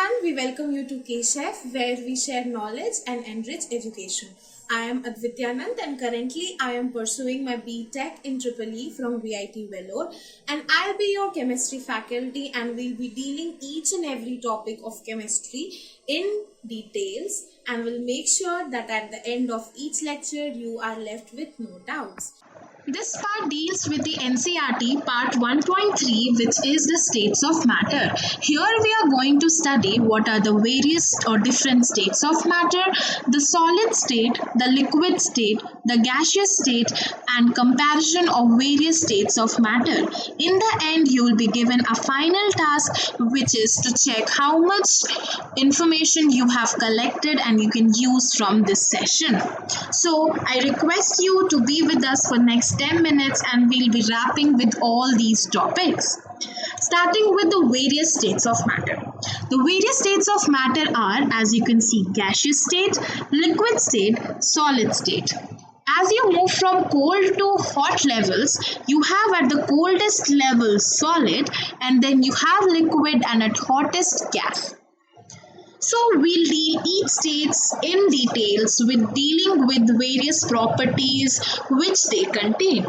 everyone, we welcome you to KSHEF where we share knowledge and enrich education. I am Advityanand and currently I am pursuing my BTech in EEE from VIT Vellore, and I'll be your chemistry faculty and we'll be dealing each and every topic of chemistry in details and will make sure that at the end of each lecture you are left with no doubts. This part deals with the NCERT part 1.3, which is the states of matter. Here we are going to study what are the various or different states of matter, the solid state, the liquid state, the gaseous state, and comparison of various states of matter. In the end, you will be given a final task, which is to check how much information you have collected and you can use from this session. So I request you to be with us for next 10 minutes and we'll be wrapping with all these topics. Starting with the various states of matter. The various states of matter are, as you can see, gaseous state, liquid state, solid state. As you move from cold to hot levels, you have at the coldest level solid, and then you have liquid, and at hottest gas. So we'll deal each states in details with dealing with various properties which they contain.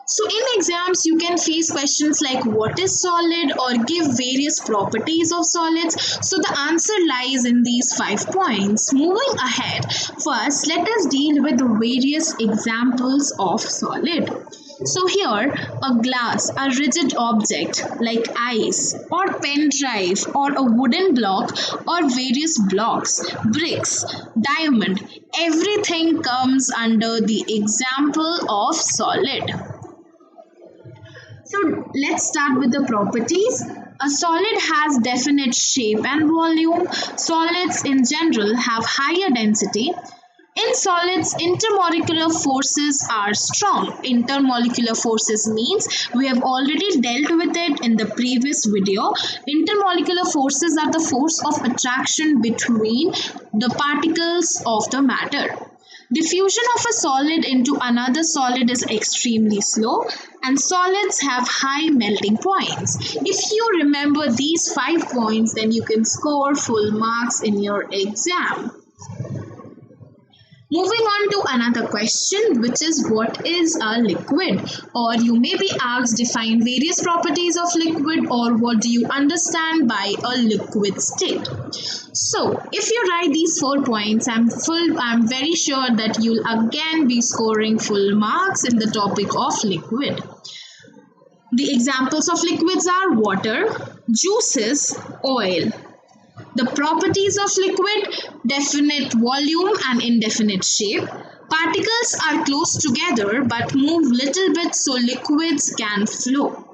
So in exams, you can face questions like what is solid or give various properties of solids. So the answer lies in these 5 points. Moving ahead, first let us deal with the various examples of solid. So here, a glass, a rigid object like ice or pen drive or a wooden block or various blocks, bricks, diamond, everything comes under the example of solid. So let's start with the properties. A solid has definite shape and volume. Solids in general have higher density. In solids, intermolecular forces are strong. Intermolecular forces means we have already dealt with it in the previous video. Intermolecular forces are the force of attraction between the particles of the matter. Diffusion of a solid into another solid is extremely slow, and solids have high melting points. If you remember these 5 points, then you can score full marks in your exam. Moving on to another question, which is what is a liquid? Or you may be asked, define various properties of liquid, or what do you understand by a liquid state? So if you write these 4 points, I'm very sure that you'll again be scoring full marks in the topic of liquid. The examples of liquids are water, juices, oil. The properties of liquid: definite volume and indefinite shape. Particles are close together but move little bit so liquids can flow.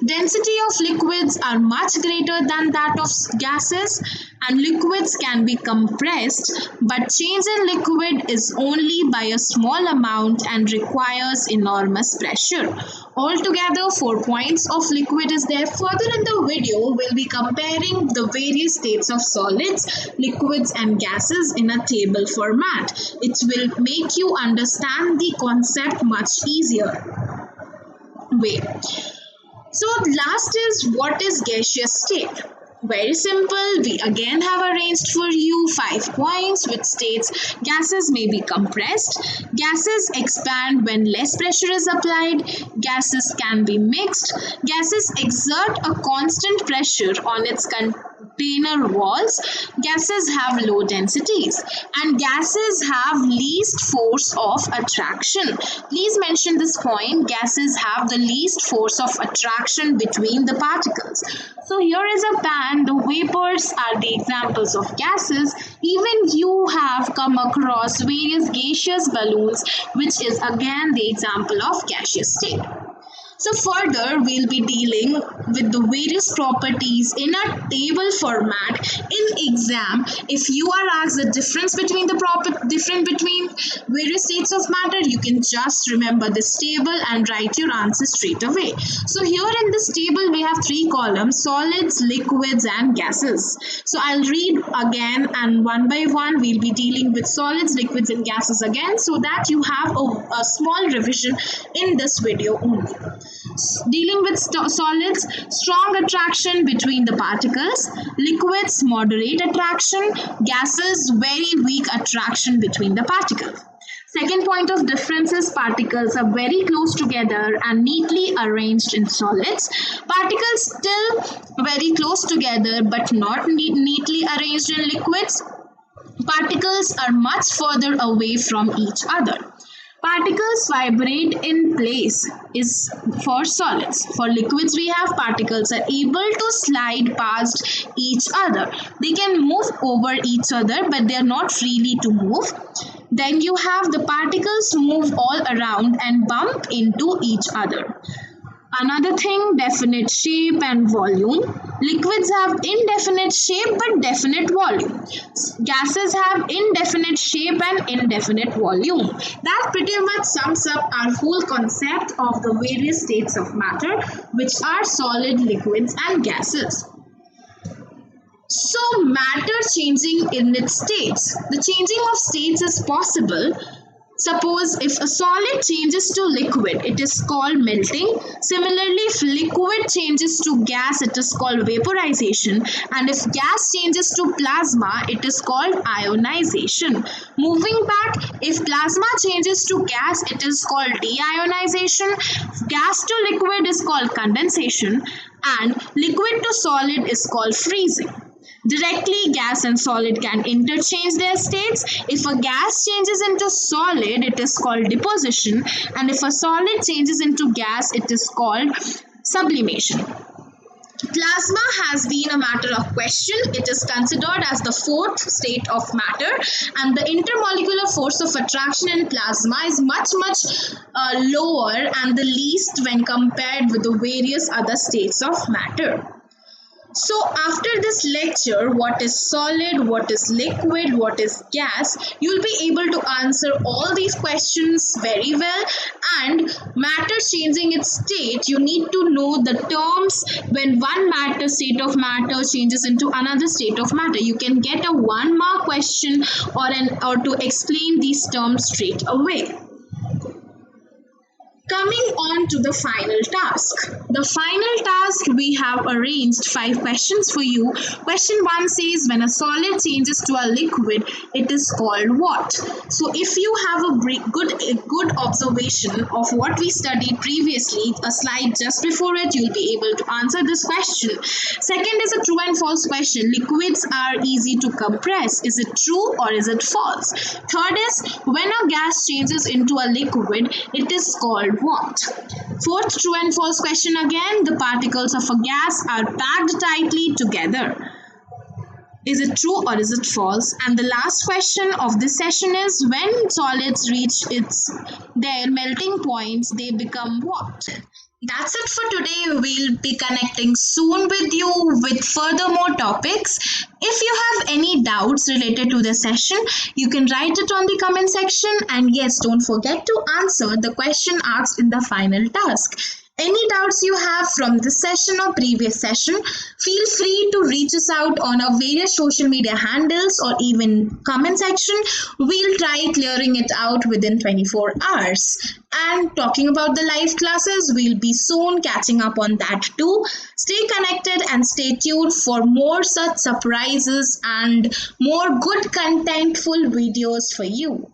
Density of liquids are much greater than that of gases, and liquids can be compressed, but change in liquid is only by a small amount and requires enormous pressure. Altogether, 4 points of liquid is there. Further in the video, we'll be comparing the various states of solids, liquids and gases in a table format. It will make you understand the concept much easier way. So last is what is gaseous state? Very simple. We again have arranged for you 5 points which states gases may be compressed, gases expand when less pressure is applied, gases can be mixed, gases exert a constant pressure on its container walls, gases have low densities, and gases have least force of attraction. Please mention this point, gases have the least force of attraction between the particles. So here is a pan, the vapors are the examples of gases. Even you have come across various gaseous balloons, which is again the example of gaseous state. So further, we'll be dealing with the various properties in a table format in exam. If you are asked the difference between various states of matter, you can just remember this table and write your answer straight away. So here in this table, we have 3 columns: solids, liquids, and gases. So I'll read again, and one by one, we'll be dealing with solids, liquids, and gases again, so that you have a small revision in this video only. Dealing with solids, strong attraction between the particles. Liquids, moderate attraction. Gases, very weak attraction between the particles. Second point of difference is particles are very close together and neatly arranged in solids. Particles still very close together but not neatly arranged in liquids. Particles are much further away from each other. Particles vibrate in place is for solids. For liquids, we have particles are able to slide past each other. They can move over each other, but they are not freely to move. Then you have the particles move all around and bump into each other. Another thing, definite shape and volume. Liquids have indefinite shape but definite volume. Gases have indefinite shape and indefinite volume. That pretty much sums up our whole concept of the various states of matter, which are solid, liquids, and gases. So, matter changing in its states. The changing of states is possible. Suppose if a solid changes to liquid, it is called melting. Similarly, if liquid changes to gas, it is called vaporization. And if gas changes to plasma, it is called ionization. Moving back, if plasma changes to gas, it is called deionization. Gas to liquid is called condensation. And liquid to solid is called freezing. Directly, gas and solid can interchange their states. If a gas changes into solid, it is called deposition. And if a solid changes into gas, it is called sublimation. Plasma has been a matter of question. It is considered as the fourth state of matter, and the intermolecular force of attraction in plasma is much lower and the least when compared with the various other states of matter. So after this lecture, what is solid, what is liquid, what is gas, you'll be able to answer all these questions very well. And matter changing its state, you need to know the terms when one state of matter changes into another state of matter. You can get a 1-mark question or to explain these terms straight away. Coming on to the final task. The final task, we have arranged 5 questions for you. Question 1 says, when a solid changes to a liquid, it is called what? So if you have a good observation of what we studied previously, a slide just before it, you'll be able to answer this question. Second is a true and false question. Liquids are easy to compress. Is it true or is it false? Third is, when a gas changes into a liquid, it is called what? Fourth, true and false question again. The particles of a gas are packed tightly together. Is it true or is it false? And the last question of this session is, when solids reach their melting points, they become what? That's it for today. We'll be connecting soon with you with further more topics. If you have any doubts related to the session, you can write it on the comment section. And yes, don't forget to answer the question asked in the final task. Any doubts you have from this session or previous session, feel free to reach us out on our various social media handles or even comment section. We'll try clearing it out within 24 hours. And talking about the live classes, we'll be soon catching up on that too. Stay connected and stay tuned for more such surprises and more good contentful videos for you.